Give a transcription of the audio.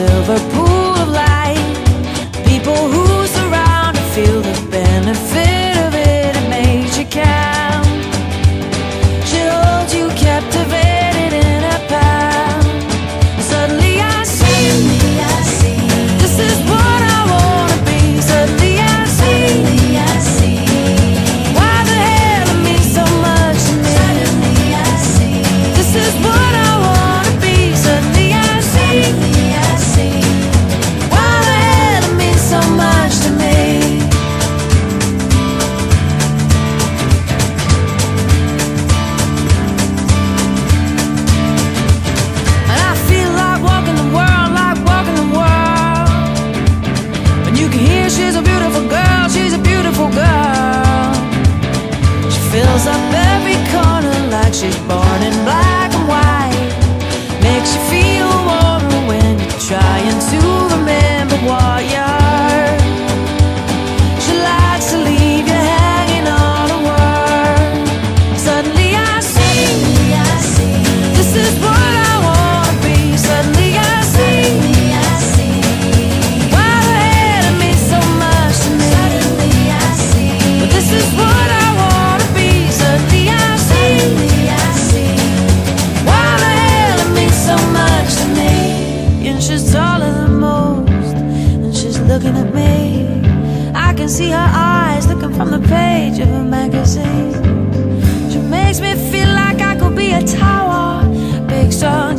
silver pool of light. People who surround and feel the benefit of it. It makes you count. She holds you captivated in a pound. Suddenly I see, this is what I wanna be. Suddenly I see, why the hell it means so much to me. Suddenly I see, this is what I wanna be. Suddenly I see, why the hell it means so much to me. And I feel like walking the world, like walking the world. And you can hear she's a beautiful girl, she's a beautiful girl. She fills up every corner like she's born in black and white. Makes you feel warmer when you're trying to remember what you heard. She likes to leave you hanging on a word. Suddenly I see, this is what I wanna be. Suddenly I see, why the hell it means so much to me. But this is what I wanna be. Suddenly I see, why the hell it means so much to me. And she's taller than most, and she's looking at me. I can see her eyes looking from the page of a magazine. She makes me feel like I could be a tower, big strong